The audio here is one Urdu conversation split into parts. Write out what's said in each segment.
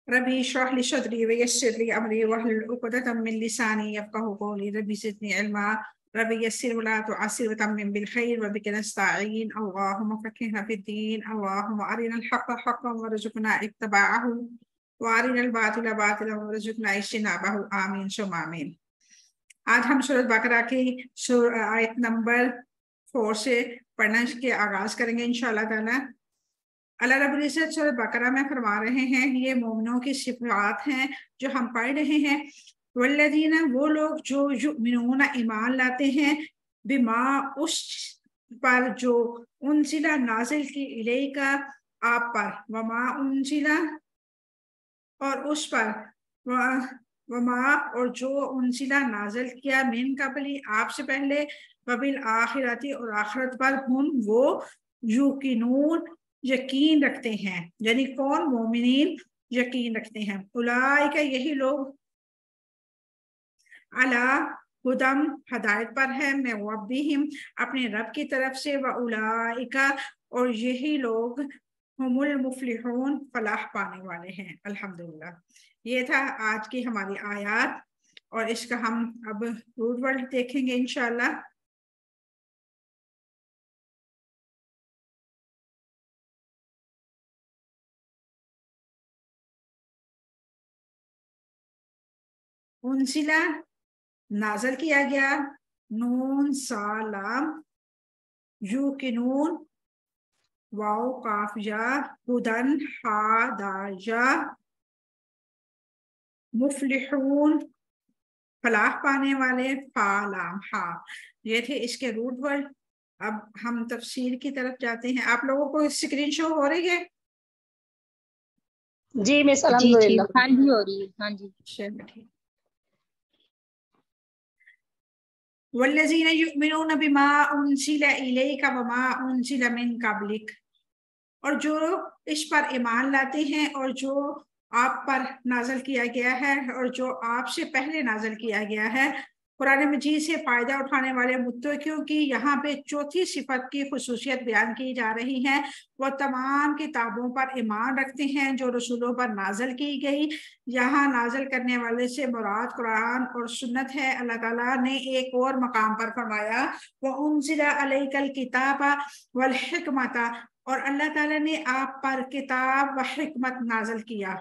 ربی اشرح لی صدری ویسر لی امری واحلل عقدۃ من لسانی یفقہوا قولی ربی زدنی علما ربی یسر ولا تعسر وتمم بالخیر وبک نستعین اللهم فقهنا فی الدین اللهم ارنا الحق حقا وارزقنا اتباعه وارنا الباطل باطلا وارزقنا اجتنابه آمین ثم آمین۔ آج ہم سورۃ بقرہ کی آیت نمبر 4 سے پڑھنا کے آغاز کریں گے انشاءاللہ تعالی۔ اللہ رب العزت سورۃ بقرہ میں فرما رہے ہیں، یہ مومنوں کی صفات ہیں جو ہم پڑھ رہے ہیں۔ والذین، وہ لوگ جو یؤمنون ایمان لاتے ہیں، بما، اس پر جو انزل نازل کی الیک آپ پر، وما انزل، اور اس پر، وما، اور جو انزل نازل کیا من قبلی، آپ سے پہلے، وبالآخرۃ، اور آخرت پر، ہم وہ یوقنون، یقین رکھتے ہیں، یعنی کون؟ مومنین یقین رکھتے ہیں۔ اولئک، یہی لوگ، علی ہدم، ہدایت پر ہے، میں ربہم، اپنے رب کی طرف سے، واولئک، اور یہی لوگ، ہم المفلحون، فلاح پانے والے ہیں۔ الحمدللہ، یہ تھا آج کی ہماری آیات، اور اس کا ہم اب روٹ ورڈ دیکھیں گے انشاءاللہ۔ انزلہ، نازل کیا گیا، نون سالام، یوقنون، واو قاف یا، ہدن ہا داجا، مفلحون، فلاح پانے والے، فا لام ہا۔ یہ تھے اس کے روٹ ورڈ۔ اب ہم تفسیر کی طرف جاتے ہیں۔ آپ لوگوں کو اسکرین شو ہو رہی ہے؟ جی مس، الحمدللہ، ہاں جی ہو رہی ہے، ہاں جی۔ چلیے، والذین یؤمنون بما انزل الیک وما انزل من قبلک، اور جو اس پر ایمان لاتے ہیں اور جو آپ پر نازل کیا گیا ہے اور جو آپ سے پہلے نازل کیا گیا ہے۔ قرآن مجید سے فائدہ اٹھانے والے متقیوں کی یہاں پہ چوتھی صفت کی خصوصیت بیان کی جا رہی ہے۔ وہ تمام کتابوں پر ایمان رکھتے ہیں جو رسولوں پر نازل کی گئی۔ یہاں نازل کرنے والے سے مراد قرآن اور سنت ہے۔ اللہ تعالیٰ نے ایک اور مقام پر فرمایا، وَأُنزِلَ عَلَيْكَ الْكِتَابَ وَالْحِكْمَةَ، اور اللہ تعالیٰ نے آپ پر کتاب و حکمت نازل کیا۔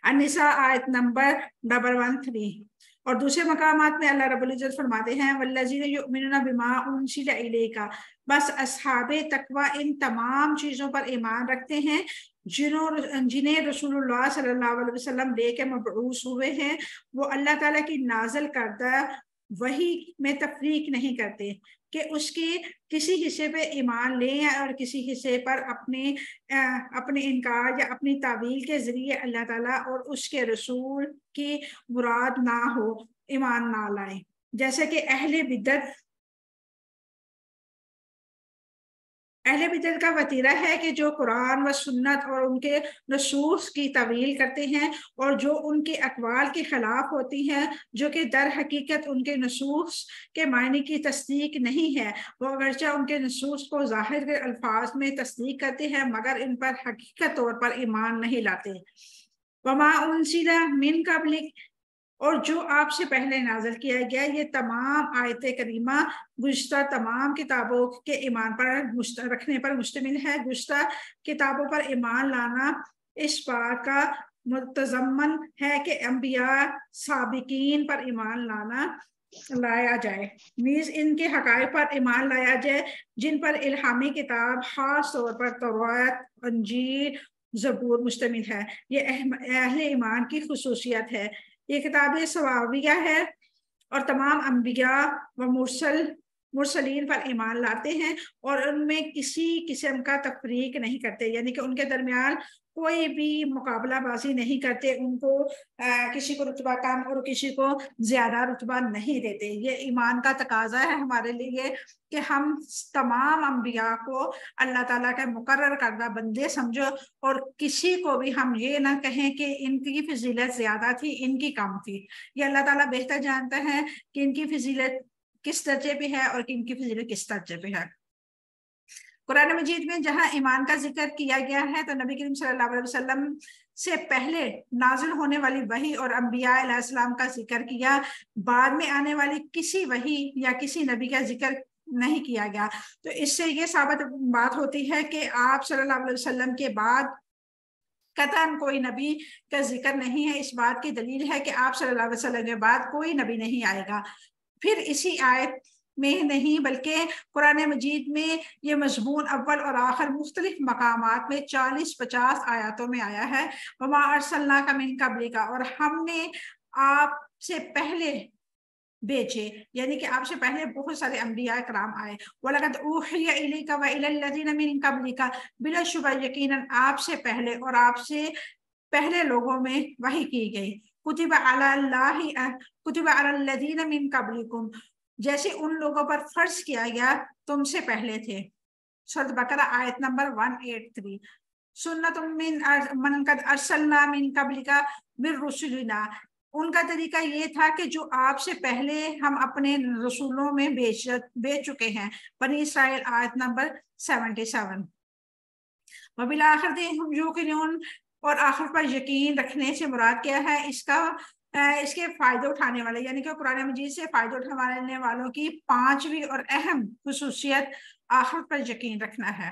النساء آیت نمبر 113۔ اور دوسرے مقامات میں اللہ رب العزت فرماتے ہیں، والذین یؤمنون بما انزل الیک، بس اصحاب تقوی ان تمام چیزوں پر ایمان رکھتے ہیں جنہیں رسول اللہ صلی اللہ علیہ وسلم لے کے مبعوث ہوئے ہیں۔ وہ اللہ تعالیٰ کی نازل کردہ وحی میں تفریق نہیں کرتے کہ اس کے کسی حصے پہ ایمان لیں اور کسی حصے پر اپنے انکار یا اپنی تعویل کے ذریعے اللہ تعالیٰ اور اس کے رسول کی مراد نہ ہو، ایمان نہ لائیں۔ جیسے کہ اہل بدعت کا وتیرہ ہے کہ جو قرآن و سنت اور ان کے نصوص کی تعویل کرتے ہیں اور جو ان کے اقوال کے خلاف ہوتی ہیں، جو کہ در حقیقت ان کے نصوص کے معنی کی تصدیق نہیں ہے۔ وہ اگرچہ ان کے نصوص کو ظاہر کے الفاظ میں تصدیق کرتے ہیں مگر ان پر حقیقت طور پر ایمان نہیں لاتے۔ وما انزل من قبلک، اور جو آپ سے پہلے نازل کیا گیا۔ یہ تمام آیت کریمہ گزشتہ تمام کتابوں کے ایمان پر رکھنے پر مشتمل ہے۔ گزشتہ کتابوں پر ایمان لانا اس بات کا متضمن ہے کہ انبیاء سابقین پر ایمان لایا جائے، نیز ان کے حقائق پر ایمان لایا جائے جن پر الہامی کتاب خاص طور پر تورات، انجیل، زبور مشتمل ہے۔ یہ اہل ایمان کی خصوصیت ہے۔ یہ کتاب سماویہ ہے اور تمام انبیاء و مرسلین پر ایمان لاتے ہیں اور ان میں کسی قسم کا تفریق نہیں کرتے، یعنی کہ ان کے درمیان کوئی بھی مقابلہ بازی نہیں کرتے، ان کو کسی کو رتبہ کم اور کسی کو زیادہ رتبہ نہیں دیتے۔ یہ ایمان کا تقاضا ہے ہمارے لیے کہ ہم تمام انبیاء کو اللہ تعالیٰ کے مقرر کردہ بندے سمجھو اور کسی کو بھی ہم یہ نہ کہیں کہ ان کی فضیلت زیادہ تھی، ان کی کم تھی۔ یہ اللہ تعالیٰ بہتر جانتا ہے کہ ان کی فضیلت کس درجے پہ ہے اور ان کی فضیلت کس درجے پہ ہے۔ قرآن مجید میں جہاں ایمان کا ذکر کیا گیا ہے تو نبی کریم صلی اللہ علیہ وسلم سے پہلے نازل ہونے والی وحی اور انبیاء علیہ السلام کا ذکر کیا، بعد میں آنے والی کسی وحی یا کسی نبی کا ذکر نہیں کیا گیا۔ تو اس سے یہ ثابت بات ہوتی ہے کہ آپ صلی اللہ علیہ وسلم کے بعد قطعاً کوئی نبی کا ذکر نہیں ہے۔ اس بات کی دلیل ہے کہ آپ صلی اللہ علیہ وسلم کے بعد کوئی نبی نہیں آئے گا۔ پھر اسی آیت میں نہیں بلکہ قرآن مجید میں یہ مضمون اول اور آخر مختلف مقامات میں 40-50 آیاتوں میں آیا ہے۔ وَمَا أَرْسَلْنَاكَ مِن قَبْلِكَ، اور ہم نے آپ سے پہلے بیچے، یعنی کہ آپ سے پہلے بہت سارے انبیاء کرام آئے۔ وَلَقَدْ أُوحِيَ إِلَيْكَ وَإِلَى الَّذِينَ مِن قَبْلِكَ، بلا شبہ یقیناً آپ سے پہلے اور آپ سے پہلے لوگوں میں وحی کی گئی۔ کتب علی الذین من قبلکم، جیسے ان لوگوں پر فرض کیا گیا تم سے پہلے تھے۔ سورۃ بقرہ آیت نمبر 183۔ سنت من قد ارسلنا من قبلک من رسلنا، ان کا طریقہ یہ تھا کہ جو آپ سے پہلے ہم اپنے رسولوں میں بیچ چکے ہیں۔ بنی اسرائیل آیت نمبر 77۔ وبالآخرۃ ھم یوقنون، اور آخر پر یقین رکھنے سے مراد کیا ہے؟ اس کے فائدے اٹھانے والے، یعنی کہ قرآن مجید سے فائدے اٹھانے والوں کی پانچویں اور اہم خصوصیت آخرت پر یقین رکھنا ہے۔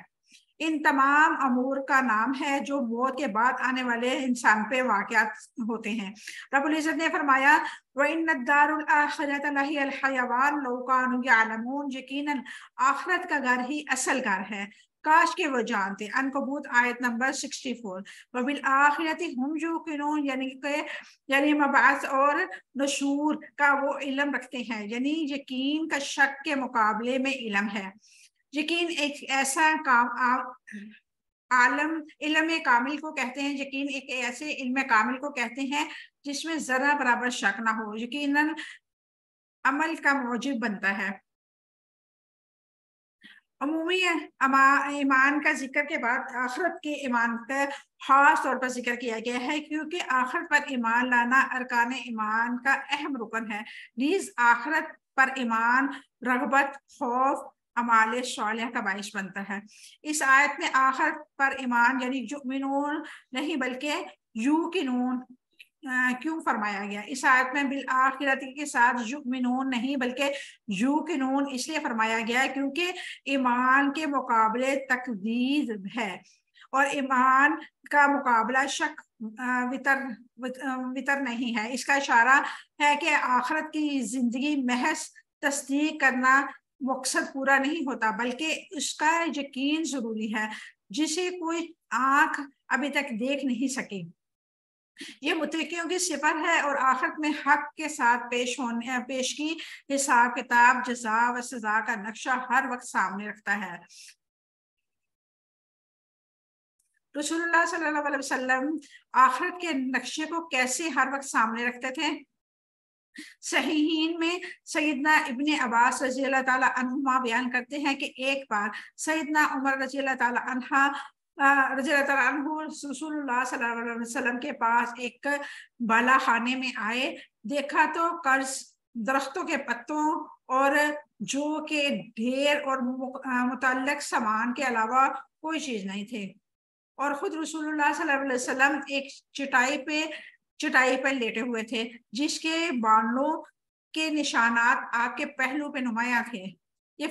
ان تمام امور کا نام ہے جو موت کے بعد آنے والے انسان پہ واقعات ہوتے ہیں۔ رب العزت نے فرمایا وَإِنَّ الدَّارُ الْآخِرَةَ لَهِيَ الْحَيَوَانُ لَوْ كَانُوا يَعْلَمُونَ، یقیناً آخرت کا گھر ہی اصل گھر ہے، کاش کہ وہ جانتے۔ عنکبوت آیت نمبر 64۔ وَبِالْآخِرَةِ هُمْ يُوقِنُونَ، یعنی مبعث اور نشور کا وہ علم رکھتے ہیں، یعنی یقین کا شک کے مقابلے میں علم ہے۔ یقین ایک ایسا علم کامل کو کہتے ہیں، یقین ایک ایسے علم کامل کو کہتے ہیں جس میں ذرہ برابر شک نہ ہو، یقیناً عمل کا موجب بنتا ہے۔ عمومی ایمان کا ذکر کے بعد آخرت کے ایمان کا خاص طور پر ذکر کیا گیا ہے، کیونکہ آخرت پر ایمان لانا ارکان ایمان کا اہم رکن ہے۔ نیز آخرت پر ایمان رغبت، خوف، اعمال صالحہ کا باعث بنتا ہے۔ اس آیت میں آخرت پر ایمان یعنی یؤمنون نہیں بلکہ یوقنون کیوں فرمایا گیا؟ اس آیت میں بالآخرت کے ساتھ یؤمنون نہیں بلکہ یوقنون اس لیے فرمایا گیا کیونکہ ایمان کے مقابلے تکذیب ہے، اور ایمان کا مقابلہ شک وطر نہیں ہے۔ اس کا اشارہ ہے کہ آخرت کی زندگی محض تصدیق کرنا مقصد پورا نہیں ہوتا، بلکہ اس کا یقین ضروری ہے، جسے کوئی آنکھ ابھی تک دیکھ نہیں سکی۔ یہ متقیوں کی صفت ہے، اور آخرت میں حق کے ساتھ پیش کی حساب کتاب، جزا و سزا کا نقشہ ہر وقت سامنے رکھتا ہے۔ رسول اللہ صلی اللہ علیہ وسلم آخرت کے نقشے کو کیسے ہر وقت سامنے رکھتے تھے؟ صحیحین میں سیدنا ابن عباس رضی اللہ تعالیٰ عنہما بیان کرتے ہیں کہ ایک بار سیدنا عمر رضی اللہ تعالیٰ عنہ رسول اللہ صلی اللہ علیہ وسلم کے پاس ایک بالا خانے میں آئے، دیکھا تو قرض، درختوں کے پتوں اور جو کے ڈھیر اور متعلق سامان کے علاوہ کوئی چیز نہیں تھے، اور خود رسول اللہ صلی اللہ علیہ وسلم ایک چٹائی پر لیٹے ہوئے تھے جس کے بانوں کے نشانات آپ کے پہلو پہ نمایاں تھے۔ یہ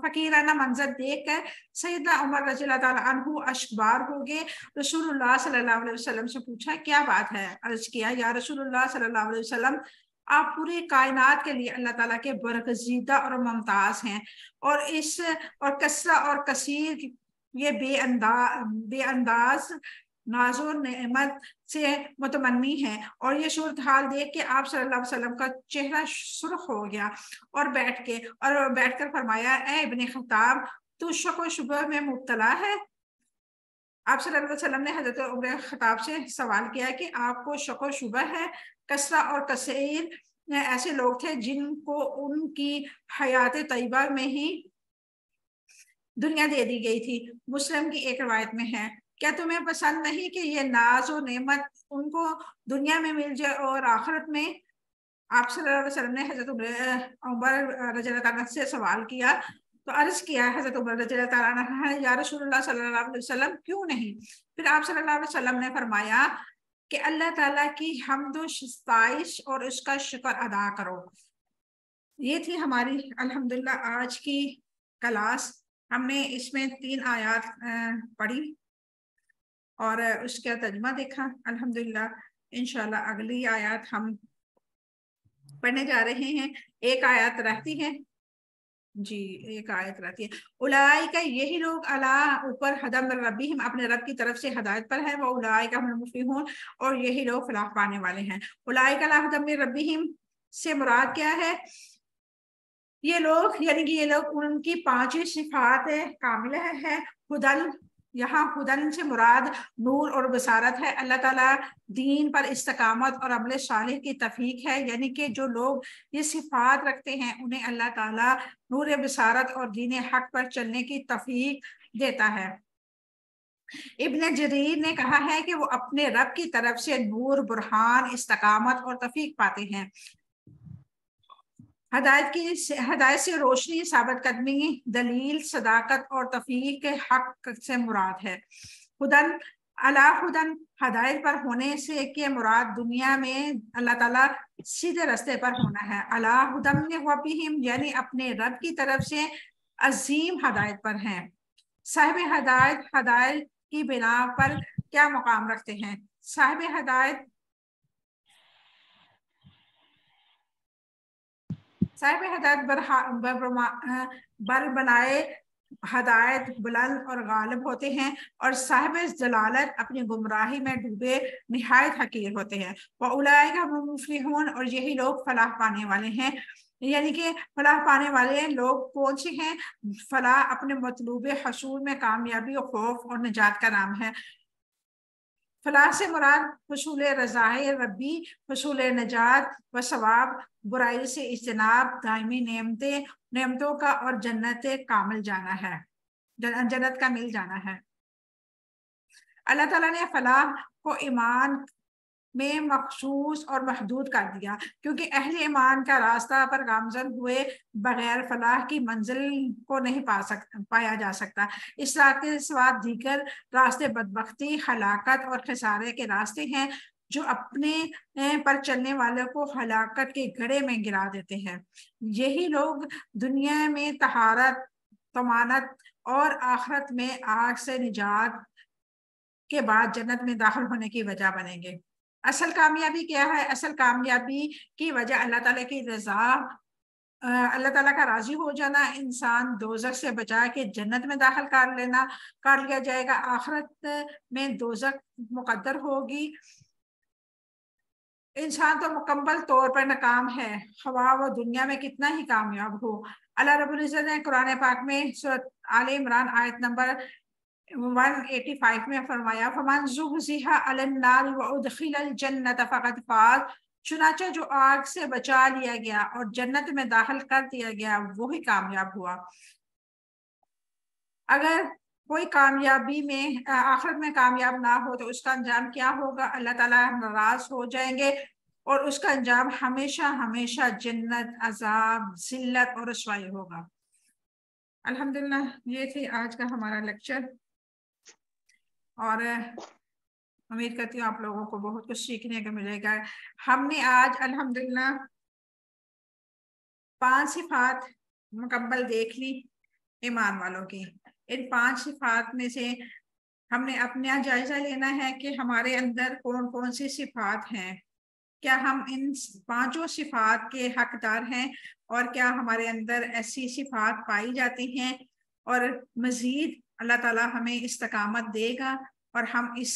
فقیرانہ منظر دیکھ کر سیدنا عمر رضی اللہ تعالیٰ عنہ اشکبار ہو گئے۔ رسول اللہ صلی اللہ علیہ وسلم سے پوچھا کیا بات ہے؟ عرض کیا یا رسول اللہ صلی اللہ علیہ وسلم، آپ پوری کائنات کے لیے اللہ تعالیٰ کے برگزیدہ اور ممتاز ہیں، اور کثرہ اور کثیر یہ بے انداز ناز و نعمت سے متمنی ہے، اور یہ صورتحال دیکھ کے آپ صلی اللہ علیہ وسلم کا چہرہ سرخ ہو گیا، اور بیٹھ کر فرمایا اے ابن خطاب، تو شک و شبہ میں مبتلا ہے؟ آپ صلی اللہ علیہ وسلم نے حضرت عمر خطاب سے سوال کیا کہ آپ کو شک و شبہ ہے؟ کثرہ اور کثیر ایسے لوگ تھے جن کو ان کی حیات طیبہ میں ہی دنیا دے دی گئی تھی۔ مسلم کی ایک روایت میں ہے، کیا تمہیں پسند نہیں کہ یہ ناز و نعمت ان کو دنیا میں مل جائے اور آخرت میں؟ آپ صلی اللہ علیہ وسلم نے حضرت عمر رضی اللہ عنہ سے سوال کیا تو عرض کیا حضرت عمر رضی اللہ تعالیٰ عنہ نے، یا رسول اللہ صلی اللہ علیہ وسلم کیوں نہیں؟ پھر آپ صلی اللہ علیہ وسلم نے فرمایا کہ اللہ تعالیٰ کی حمد و ستائش اور اس کا شکر ادا کرو۔ یہ تھی ہماری الحمدللہ آج کی کلاس۔ ہم نے اس میں 3 آیات پڑھی اور اس کا ترجمہ دیکھا الحمدللہ۔ انشاءاللہ اگلی آیات ہم پڑھنے جا رہے ہیں۔ ایک آیت رہتی ہے جی، ایک آیت رہتی ہے، اولئک یہی لوگ اللہ اوپر ہدی من ربہم اپنے رب کی طرف سے ہدایت پر ہے، وہ اولئک هم المفلحون اور یہی لوگ فلاح پانے والے ہیں۔ اولئک علی ہدی من ربہم سے مراد کیا ہے؟ یہ لوگ یعنی کہ یہ لوگ ان کی 5 صفات کاملہ ہے۔ ہدن، یہاں ہدن سے مراد نور اور بصارت ہے۔ اللہ تعالیٰ دین پر استقامت اور عمل صالح کی توفیق ہے، یعنی کہ جو لوگ یہ صفات رکھتے ہیں انہیں اللہ تعالیٰ نور بصارت اور دین حق پر چلنے کی توفیق دیتا ہے۔ ابن جریر نے کہا ہے کہ وہ اپنے رب کی طرف سے نور، برہان، استقامت اور توفیق پاتے ہیں۔ ہدایت سے روشنی، ثابت قدمی، دلیل، صداقت اور توفیق حق سے مراد ہے۔ ہدن، اللہ ہدن، ہدایت پر ہونے سے کہ مراد دنیا میں اللہ تعالیٰ سیدھے راستے پر ہونا ہے۔ اللہ ہدن ربہم یعنی اپنے رب کی طرف سے عظیم ہدایت پر ہیں۔ صاحب ہدایت ہدایت کی بنا پر کیا مقام رکھتے ہیں؟ صاحب ہدایت بر بنائے ہدایت بلند اور غالب ہوتے ہیں، اور صاحب ضلالت اپنی گمراہی میں ڈوبے نہایت حقیر ہوتے ہیں۔ وَأُولَئِكَ هُمُ الْمُفْلِحُونَ اور یہی لوگ فلاح پانے والے ہیں۔ یعنی کہ فلاح پانے والے لوگ کون سے ہیں؟ فلاح اپنے مطلوب حصول میں کامیابی اور خوف اور نجات کا نام ہے۔ فلاح سے مراد حصول رضائے ربی، حصول نجات و ثواب، برائی سے اجتناب، دائمی نعمتوں کا اور جنت کامل جانا ہے، جنت کا مل جانا ہے۔ اللہ تعالیٰ نے فلاح کو ایمان میں مخصوص اور محدود کر دیا، کیونکہ اہل ایمان کا راستہ پر گامزن ہوئے بغیر فلاح کی منزل کو نہیں پایا جا سکتا۔ اس راستے کے سوا دیگر راستے بدبختی، ہلاکت اور خسارے کے راستے ہیں، جو اپنے پر چلنے والوں کو ہلاکت کے گڑھے میں گرا دیتے ہیں۔ یہی لوگ دنیا میں طہارت، طمانت اور آخرت میں آگ سے نجات کے بعد جنت میں داخل ہونے کی وجہ بنیں گے۔ اصل کامیابی کیا ہے؟ اصل کامیابی کی وجہ اللہ تعالیٰ کی رضا، اللہ تعالیٰ کا راضی ہو جانا، انسان دوزخ سے بچا کے جنت میں داخل کر لیا جائے گا۔ آخرت میں دوزخ مقدر ہوگی۔ انسان تو مکمل طور پر ناکام ہے، خواہ وہ دنیا میں کتنا ہی کامیاب ہو۔ اللہ رب العزت نے قرآن پاک میں سورۃ آل عمران آیت نمبر 185 میں فرمایا، فَمَنْ زُحْزِحَ عَلَى النَّارِ وَأُدْخِلَ الْجَنَّةَ فَقَدْ فَازَ، چنانچہ جو آگ سے بچا لیا گیا اور جنت میں داخل کر دیا گیا وہی کامیاب ہوا۔ اگر کوئی کامیابی میں آخرت میں کامیاب نہ ہو تو اس کا انجام کیا ہوگا؟ اللہ تعالیٰ ناراض ہو جائیں گے اور اس کا انجام ہمیشہ ہمیشہ جنت، عذاب، ذلت اور رسوائی ہوگا۔ الحمدللہ یہ تھی آج کا ہمارا لیکچر، اور امید کرتی ہوں آپ لوگوں کو بہت کچھ سیکھنے کو ملے گا۔ ہم نے آج الحمدللہ 5 صفات مکمل دیکھ لی ایمان والوں کی۔ ان 5 صفات میں سے ہم نے اپنا جائزہ لینا ہے کہ ہمارے اندر کون کون سی صفات ہیں، کیا ہم ان 5 صفات کے حقدار ہیں، اور کیا ہمارے اندر ایسی صفات پائی جاتی ہیں، اور مزید اللہ تعالیٰ ہمیں استقامت دے گا اور ہم اس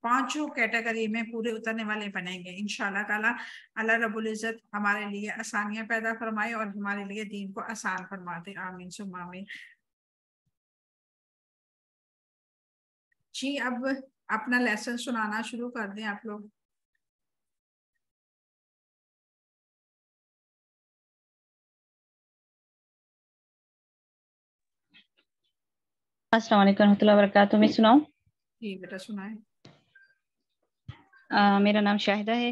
5 کیٹیگری میں پورے اترنے والے بنیں گے انشاءاللہ تعالیٰ۔ اللہ رب العزت ہمارے لیے آسانیاں پیدا فرمائے اور ہمارے لیے دین کو آسان فرما دے، آمین ثم آمین۔ جی اب اپنا لیسن سنانا شروع کر دیں آپ لوگ۔ السلام علیکم ورحمۃ اللہ وبرکاتہ۔ میں سناؤں؟ جی بیٹا سنائیں۔ میرا نام شاہدہ ہے۔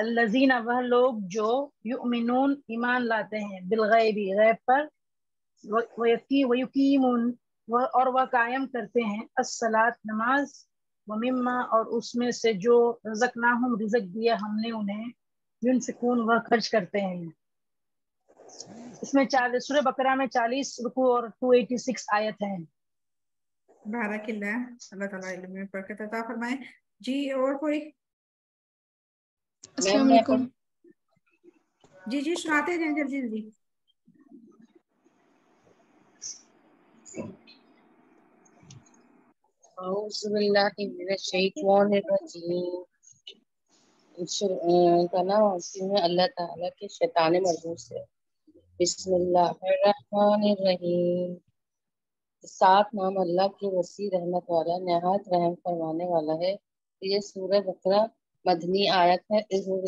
الذین وہ لوگ جو یؤمنون ایمان لاتے ہیں بالغیبی غیب پر ویقیمون اور وہ قائم کرتے ہیں الصلاۃ نماز ومما اور اس میں سے جو رزقناہم رزق دیا ہم نے انہیں ينفقون وہ خرچ کرتے ہیں. اس میں سورہ بقرہ میں 40 رکوع اور 286 آیت ہیں. بارک اللہ، اللہ تعالیٰ علم میں برکت عطا فرمائے. جی اور کوئی؟ السلام علیکم. جی سناتے ہیں جلدی. اعوذ باللہ من الشیطان الرجیم. کنا اللہ تعالیٰ کے شیطان مردود سے. بسم اللہ الرحمن الرحیم. ساتھ نام اللہ کی وسیع رحمت والا نہایت رحم فرمانے والا ہے. یہ سورہ بقرہ مدنی آیت ہے.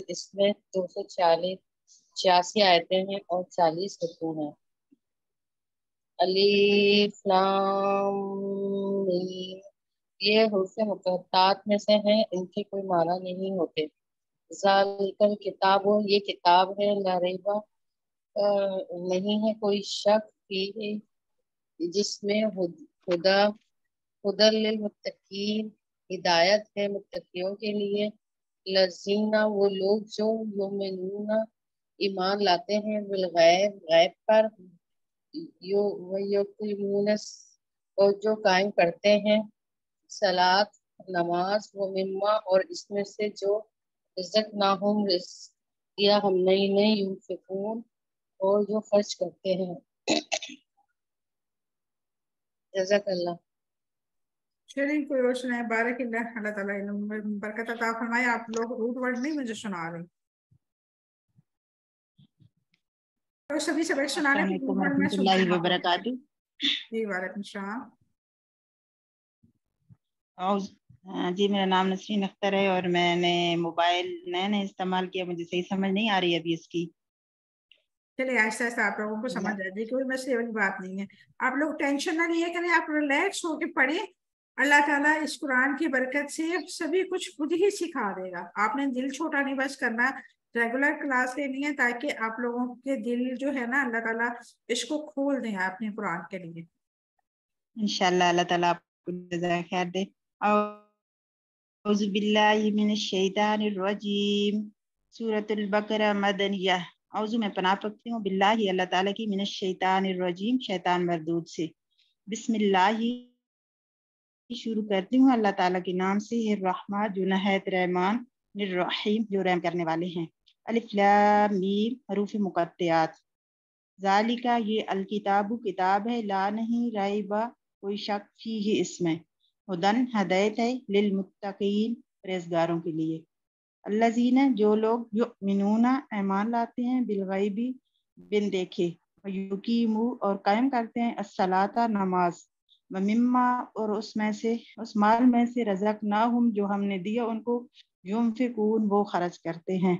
اس میں 286 آیتیں ہیں اور 40 رکوع ہیں. الف لام میم. یہ حروف مقطعات میں سے ہیں، ان کے کوئی معنی نہیں ہوتے. ذالک کتاب، یہ کتاب ہے، لا ریبہ نہیں ہے کوئی شک فیہ، جس میں ہدی للمتقین ہدایت ہے متقیوں کے لیے. الذین وہ لوگ جو یؤمنون ایمان لاتے ہیں بالغیب غیب پر، ویقیمون اور جو قائم کرتے ہیں صلاۃ نماز، ومما اور اس میں سے جو رزقناہم رزق دیا ہم نے انہیں ينفقون اور جو خرچ کرتے ہیں. جزاک اللہ. چلیے کوئی اور سنائے. بارک اللہ، اللہ تعالیٰ علم میں برکت عطا فرمائے. آپ لوگ روٹ ورڈ نہیں مجھے سنا رہے. اور سبھی سبق سنانے السلام علیکم ورحمۃ اللہ وبرکاتہ. جی وعلیکم السلام. جی میرا نام نسرین اختر ہے اور میں نے موبائل نیا استعمال کیا. مجھے صحیح سمجھ نہیں آ رہی ابھی اس کی. چلیے آہستہ آہستہ آپ لوگوں کو سمجھ آ جائے. کوئی مسئلے والی بات نہیں ہے. آپ لوگ ٹینشن نہ لیے کریں، آپ ریلیکس ہو کے پڑھیں. اللہ تعالیٰ اس قرآن کی برکت سے سبھی کچھ خود ہی سکھا دے گا. آپ نے دل چھوٹا نہیں بس کرنا، ریگولر کلاس لینی ہے تاکہ آپ لوگوں کے دل جو ہے نا اللہ تعالیٰ اس کو کھول دیں اپنے قرآن کے لیے. انشاءاللہ اللہ تعالیٰ آپ کو جزائے خیر دے. اعوذ باللہ من الشیطان الرجیم. سورۃ البقرہ مدنیہ. اعوذ میں پناہ پکتی ہوں باللہ اللہ تعالیٰ کی من الشیطان الرجیم شیطان مردود سے. بسم اللہ شروع کرتی ہوں اللہ تعالیٰ کے نام سے. الرحمن جو نہایت رحمان، الرحیم جو رحم کرنے والے ہیں. الف لام میم حروف مقطعات. ذالکہ یہ الکتاب کتاب ہے، لا نہیں ریبہ کوئی شک فیہ اس میں، ہدن ہدایت ہے، للمتقین پرہیزگاروں کے لیے. الذین جو لوگ یؤمنون ایمان لاتے ہیں بالغیبی بن دیکھے، ویقیموا اور قائم کرتے ہیں الصلاۃ نماز، ومما اور اس مال میں سے رزقناہم جو ہم نے دیا ان کو، ينفقون وہ خرچ کرتے ہیں.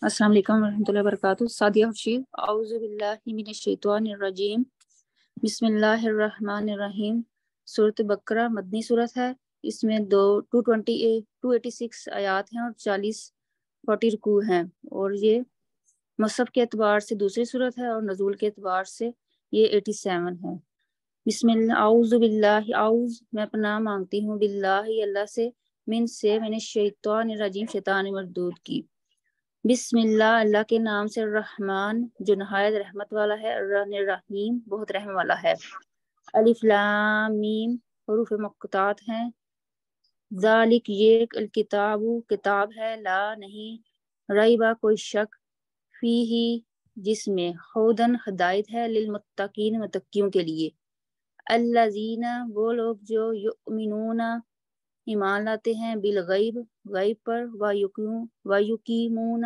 السلام علیکم ورحمۃ اللہ وبرکاتہ. سعدیہ خورشید. اعوذ باللہ من الشیطان الرجیم. بسم اللہ الرحمن الرحیم. سورۃ بقرہ مدنی سورت ہے. اس میں 286 آیات ہیں اور 40 رکوع ہیں، اور یہ مصحف کے اعتبار سے دوسری سورت ہے اور نزول کے اعتبار سے یہ 87 ہے. بسم اللہ اعوذ باللہ اعوذ میں پناہ مانگتی ہوں باللہ اللہ سے، من الشیطان الرجیم شیطان مردود کی. بسم اللہ اللہ کے نام سے، الرحمن جو نہایت رحمت والا ہے، الرحیم بہت رحم والا ہے. الف لام میم حروف مقطعات ہیں. ذالک یہ الکتاب کتاب ہے، لا نہیں ریبہ کوئی شک فیہ جس میں، ہدن ہدایت ہے، للمتقین متقیوں کے لیے. الذین وہ لوگ جو یؤمنون ایمان لاتے ہیں بالغیب غیب پر، ویقیمون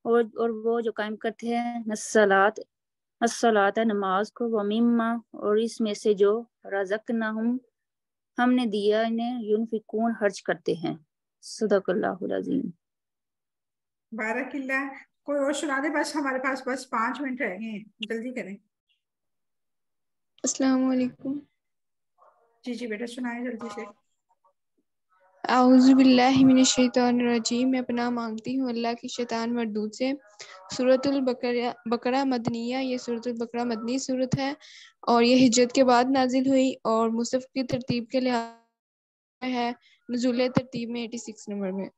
اور وہ جو قائم کرتے ہیں الصلاۃ نماز کو، ومما اور اس میں سے جو رزقناہم ہم نے دیا انہیں، ينفقون خرچ کرتے ہیں. صدق اللہ العظیم. بارک اللہ. کوئی اور سنا دے. بس ہمارے پاس بس 5 منٹ رہ گئے ہیں، جلدی کریں. السلام علیکم. جی بیٹا سنائیں جلدی سے. اعوذ باللہ من الشیطان الرجیم. میں پناہ مانگتی ہوں اللہ کی شیطان مردود سے. سورۃ البقرہ مدنیہ. یہ سورۃ البقرہ مدنی سورت ہے اور یہ ہجرت کے بعد نازل ہوئی اور مصحف کی ترتیب کے لحاظ ہے نزول ترتیب میں 86 نمبر میں.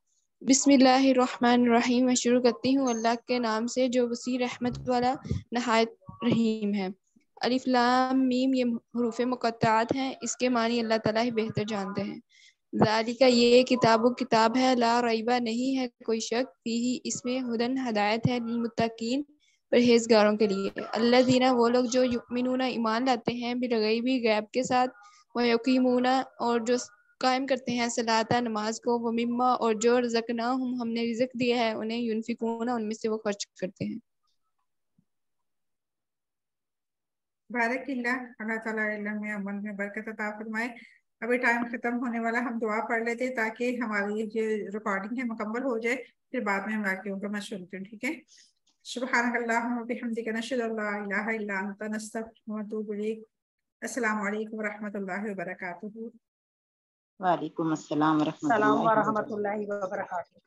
بسم اللہ الرحمن الرحیم. میں شروع کرتی ہوں اللہ کے نام سے جو وسیع رحمت والا نہایت رحیم ہے. الف لام میم. یہ حروف مقطعات ہیں. اس کے معنی اللہ تعالیٰ ہی بہتر جانتے ہیں. ذالک یہ کتاب ہے لا ریبہ نہیں ہے کوئی شک فیہ اس میں ہدن ہدایت ہے للمتقین پرہیزگاروں کے لیے. الذین وہ لوگ جو یؤمنون ایمان لاتے ہیں بالغیب غیب کے ساتھ ویقیمون اور جو قائم کرتے ہیں صلاۃ نماز کو ومما اور جو رزقناہم ہم نے رزق دیا ہے انہیں ینفقون ان میں سے وہ خرچ کرتے ہیں. بارک اللہ. اللہ تعالیٰ علم میں عمل میں برکت عطا فرمائے. ابھی ٹائم ختم ہونے والا. ہم دعا پڑھ لیتے تاکہ ہماری جو ریکارڈنگ ہے مکمل ہو جائے, پھر بعد میں ہم باقیوں کا میں سنتی ہوں. ٹھیک ہے. سبحانک اللہم وبحمدک نشہد ان لا الہ الا انت نستغفرک ونتوب الیک. السلام علیکم ورحمۃ اللہ وبرکاتہ. وعلیکم السلام ورحمۃ السلام اللہ ورحمۃ وبرکاتہ. اللہ وبرکاتہ.